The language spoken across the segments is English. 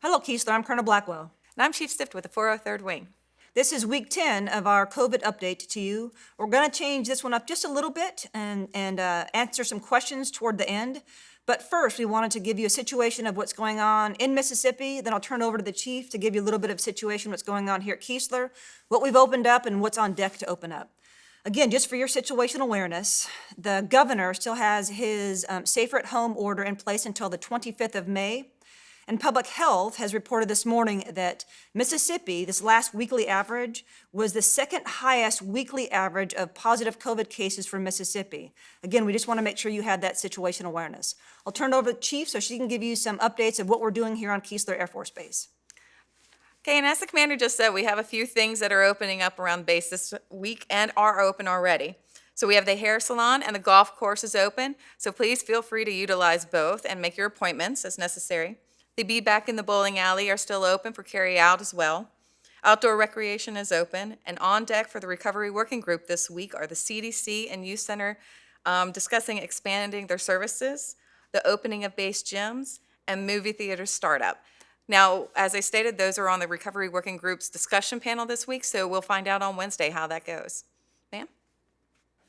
Hello, Keesler. I'm Colonel Blackwell. And I'm Chief Stift with the 403rd Wing. This is week 10 of our COVID update to you. We're going to change this one up just a little bit and answer some questions toward the end. But first, we wanted to give you a situation of what's going on in Mississippi. Then I'll turn it over to the chief to give you a little bit of situation what's going on here at Keesler, what we've opened up, and what's on deck to open up. Again, just for your situational awareness, the governor still has his safer at home order in place until the 25th of May. And Public Health has reported this morning that Mississippi, this last weekly average, was the second highest weekly average of positive COVID cases for Mississippi. Again, we just want to make sure you have that situational awareness. I'll turn it over to the chief so she can give you some updates of what we're doing here on Keesler Air Force Base. Okay, and as the commander just said, we have a few things that are opening up around base this week and are open already. So we have the hair salon and the golf course is open, so please feel free to utilize both and make your appointments as necessary. The Be Back in the Bowling Alley are still open for carry out as well. Outdoor recreation is open, and on deck for the recovery working group this week are the CDC and Youth Center discussing expanding their services, the opening of base gyms, and movie theater startup. Now, as I stated, those are on the recovery working group's discussion panel this week, so we'll find out on Wednesday how that goes. Ma'am?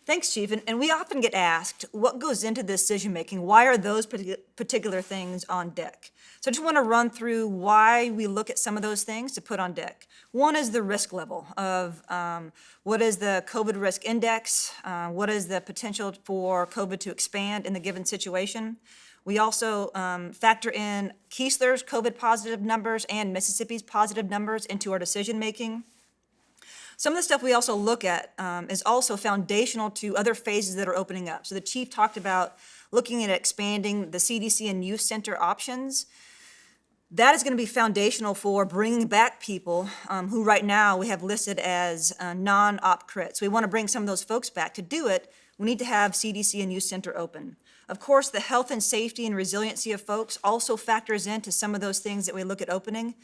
Thanks, Chief. And we often get asked, what goes into decision making? Why are those particular things on deck? So I just want to run through why we look at some of those things to put on deck. One is the risk level of what is the COVID risk index, what is the potential for COVID to expand in the given situation. We also factor in Keesler's COVID positive numbers and Mississippi's positive numbers into our decision making. Some of the stuff we also look at is also foundational to other phases that are opening up. So the chief talked about looking at expanding the CDC and youth center options. That is going to be foundational for bringing back people who right now we have listed as non-op crits. We want to bring some of those folks back. To do it, we need to have CDC and youth center open. Of course, the health and safety and resiliency of folks also factors into some of those things that we look at opening.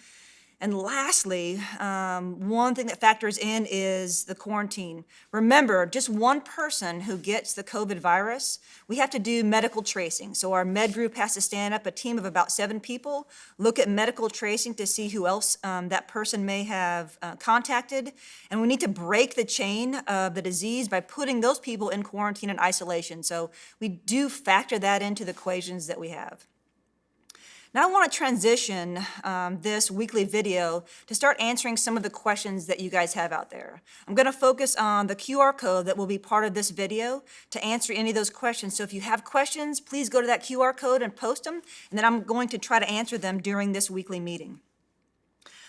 And lastly, one thing that factors in is the quarantine. Remember, just one person who gets the COVID virus, we have to do medical tracing. So our med group has to stand up a team of about 7 people, look at medical tracing to see who else that person may have contacted. And we need to break the chain of the disease by putting those people in quarantine and isolation. So we do factor that into the equations that we have. Now I want to transition this weekly video to start answering some of the questions that you guys have out there. I'm going to focus on the QR code that will be part of this video to answer any of those questions. So if you have questions, please go to that QR code and post them, and then I'm going to try to answer them during this weekly meeting.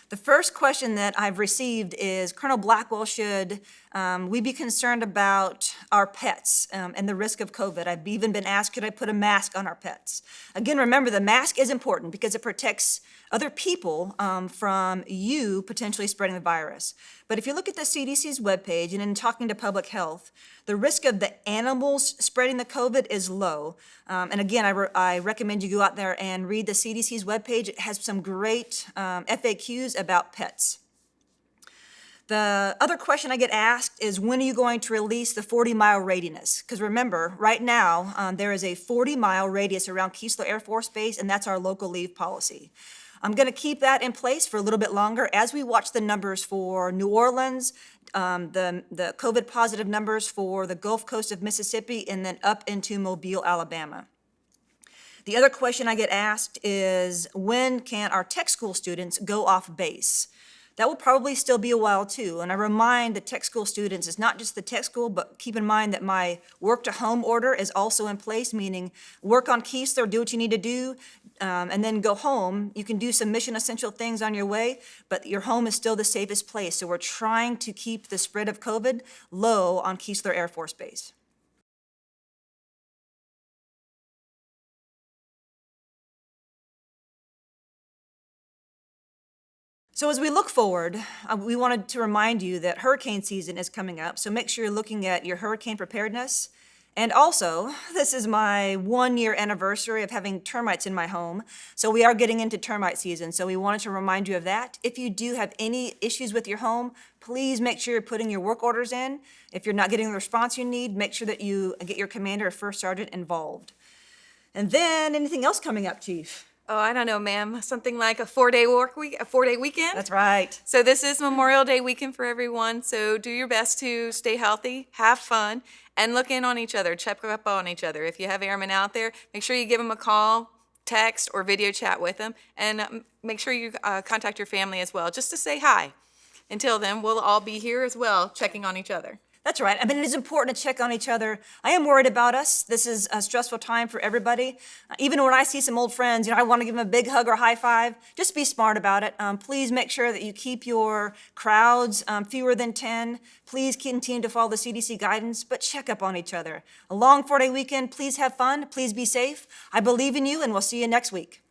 The first question that I've received is, Colonel Blackwell, should we be concerned about our pets and the risk of COVID? I've even been asked, could I put a mask on our pets? Again, remember, the mask is important because it protects other people from you potentially spreading the virus. But if you look at the CDC's webpage and in talking to Public Health, the risk of the animals spreading the COVID is low. And again, I recommend you go out there and read the CDC's webpage. It has some great FAQs about pets. The other question I get asked is, when are you going to release the 40-mile radius? Because remember, right now, there is a 40-mile radius around Keesler Air Force Base, and that's our local leave policy. I'm going to keep that in place for a little bit longer as we watch the numbers for New Orleans, the COVID positive numbers for the Gulf Coast of Mississippi, and then up into Mobile, Alabama. The other question I get asked is, when can our tech school students go off base? That will probably still be a while too. And I remind the tech school students, it's not just the tech school, but keep in mind that my work to home order is also in place, meaning work on Keesler, do what you need to do, and then go home. You can do some mission essential things on your way, but your home is still the safest place. So we're trying to keep the spread of COVID low on Keesler Air Force Base. So as we look forward, we wanted to remind you that hurricane season is coming up, so make sure you're looking at your hurricane preparedness. And also, this is my 1-year anniversary of having termites in my home, so we are getting into termite season, so we wanted to remind you of that. If you do have any issues with your home, please make sure you're putting your work orders in. If you're not getting the response you need, make sure that you get your commander or first sergeant involved. And then, anything else coming up, Chief? Oh, I don't know, ma'am. Something like a 4-day work week, a 4-day weekend. That's right. So this is Memorial Day weekend for everyone. So do your best to stay healthy, have fun, and look in on each other. Check up on each other. If you have airmen out there, make sure you give them a call, text, or video chat with them, and make sure you contact your family as well, just to say hi. Until then, we'll all be here as well, checking on each other. That's right. I mean, it is important to check on each other. I am worried about us. This is a stressful time for everybody. Even when I see some old friends, I want to give them a big hug or high five. Just be smart about it. Please make sure that you keep your crowds fewer than 10. Please continue to follow the CDC guidance, but check up on each other. A long 4-day weekend. Please have fun. Please be safe. I believe in you, and we'll see you next week.